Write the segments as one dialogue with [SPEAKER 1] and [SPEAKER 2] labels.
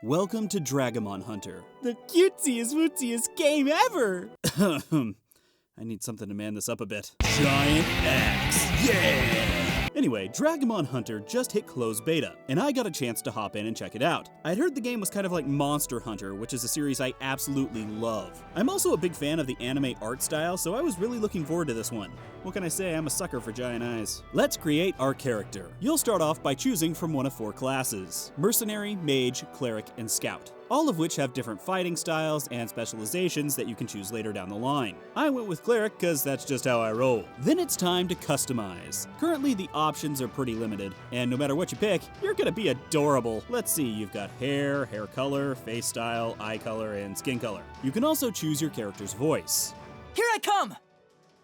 [SPEAKER 1] Welcome to Dragomon Hunter, the cutesiest wootsiest game ever! I need something to man this up a bit. Giant axe, yeah! Anyway, Dragomon Hunter just hit closed beta, and I got a chance to hop in and check it out. I'd heard the game was kind of like Monster Hunter, which is a series I absolutely love. I'm also a big fan of the anime art style, so I was really looking forward to this one. What can I say, I'm a sucker for giant eyes. Let's create our character. You'll start off by choosing from one of 4 classes: Mercenary, Mage, Cleric, and Scout, all of which have different fighting styles and specializations that you can choose later down the line. I went with Cleric because that's just how I roll. Then it's time to customize. Currently the options are pretty limited, and no matter what you pick, you're gonna be adorable. Let's see, you've got hair color, face style, eye color, and skin color. You can also choose your character's voice.
[SPEAKER 2] Here I come!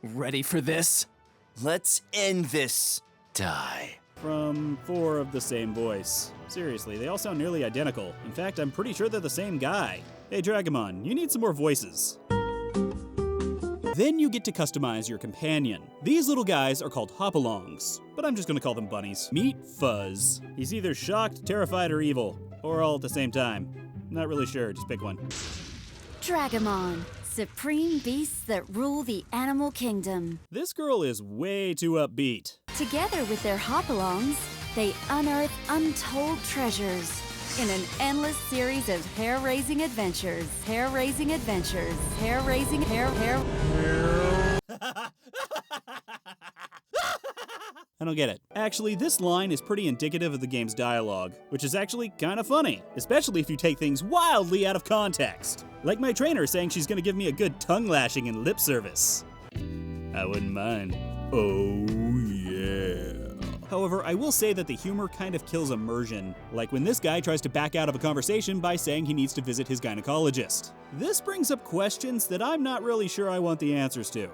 [SPEAKER 2] Ready for this? Let's end this. Die.
[SPEAKER 1] From 4 of the same voice. Seriously, they all sound nearly identical. In fact, I'm pretty sure they're the same guy. Hey Dragomon, you need some more voices. Then you get to customize your companion. These little guys are called hopalongs, but I'm just gonna call them bunnies. Meet Fuzz. He's either shocked, terrified, or evil, or all at the same time. Not really sure, just pick one.
[SPEAKER 3] Dragomon, supreme beasts that rule the animal kingdom.
[SPEAKER 1] This girl is way too upbeat.
[SPEAKER 3] Together with their hopalongs, they unearth untold treasures in an endless series of hair-raising adventures. Hair-raising adventures. Hair-raising, hair.
[SPEAKER 1] I don't get it. Actually, this line is pretty indicative of the game's dialogue, which is actually kind of funny, especially if you take things wildly out of context. Like my trainer saying she's gonna give me a good tongue lashing and lip service. I wouldn't mind. Oh yeah. However, I will say that the humor kind of kills immersion, like when this guy tries to back out of a conversation by saying he needs to visit his gynecologist. This brings up questions that I'm not really sure I want the answers to.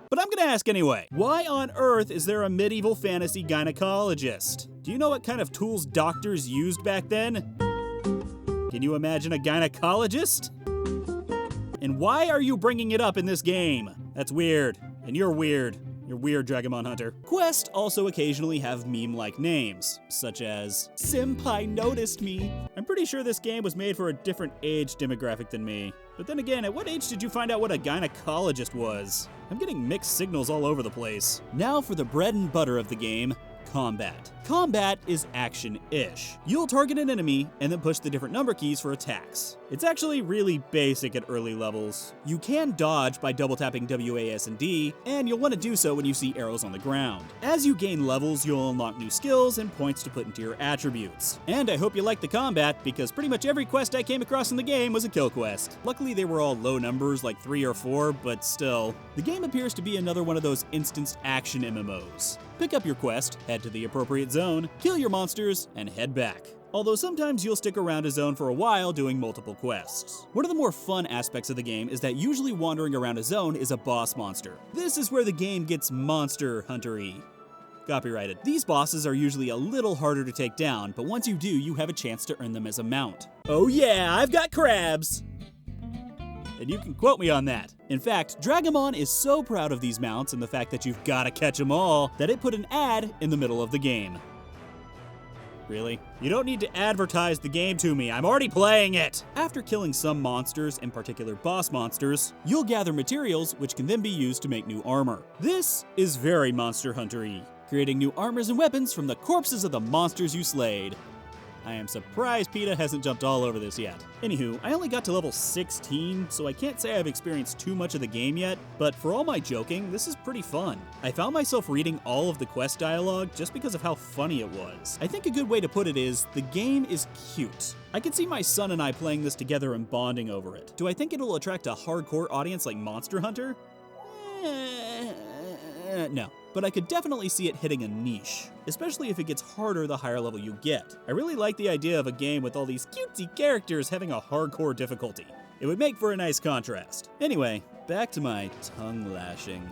[SPEAKER 1] But I'm gonna ask anyway. Why on earth is there a medieval fantasy gynecologist? Do you know what kind of tools doctors used back then? Can you imagine a gynecologist? And why are you bringing it up in this game? That's weird. And you're weird. You're weird, Dragomon Hunter. Quests also occasionally have meme-like names, such as Senpai Noticed Me. I'm pretty sure this game was made for a different age demographic than me. But then again, at what age did you find out what a gynecologist was? I'm getting mixed signals all over the place. Now for the bread and butter of the game, combat. Combat is action-ish. You'll target an enemy and then push the different number keys for attacks. It's actually really basic at early levels. You can dodge by double tapping WAS and D, and you'll want to do so when you see arrows on the ground. As you gain levels, you'll unlock new skills and points to put into your attributes. And I hope you like the combat, because pretty much every quest I came across in the game was a kill quest. Luckily they were all low numbers, like 3 or 4, but still. The game appears to be another one of those instanced action MMOs. Pick up your quest, head to the appropriate zone, kill your monsters, and head back. Although sometimes you'll stick around a zone for a while doing multiple quests. One of the more fun aspects of the game is that usually wandering around a zone is a boss monster. This is where the game gets Monster Hunter-y. Copyrighted. These bosses are usually a little harder to take down, but once you do, you have a chance to earn them as a mount. Oh yeah, I've got crabs! And you can quote me on that. In fact, Dragomon is so proud of these mounts and the fact that you've gotta catch them all, that it put an ad in the middle of the game. Really? You don't need to advertise the game to me, I'm already playing it! After killing some monsters, in particular boss monsters, you'll gather materials which can then be used to make new armor. This is very Monster Hunter-y, creating new armors and weapons from the corpses of the monsters you slayed. I am surprised PETA hasn't jumped all over this yet. Anywho, I only got to level 16, so I can't say I've experienced too much of the game yet, but for all my joking, this is pretty fun. I found myself reading all of the quest dialogue just because of how funny it was. I think a good way to put it is, the game is cute. I can see my son and I playing this together and bonding over it. Do I think it'll attract a hardcore audience like Monster Hunter? No. But I could definitely see it hitting a niche, especially if it gets harder the higher level you get. I really like the idea of a game with all these cutesy characters having a hardcore difficulty. It would make for a nice contrast. Anyway, back to my tongue lashing.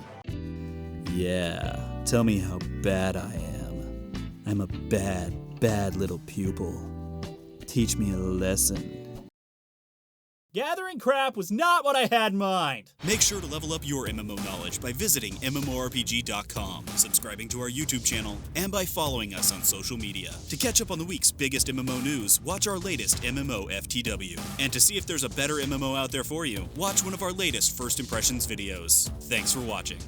[SPEAKER 1] Yeah, tell me how bad I am. I'm a bad, bad little pupil. Teach me a lesson. Gathering crap was not what I had in mind.
[SPEAKER 4] Make sure to level up your MMO knowledge by visiting MMORPG.com, subscribing to our YouTube channel, and by following us on social media. To catch up on the week's biggest MMO news, watch our latest MMO FTW. And to see if there's a better MMO out there for you, watch one of our latest First Impressions videos. Thanks for watching.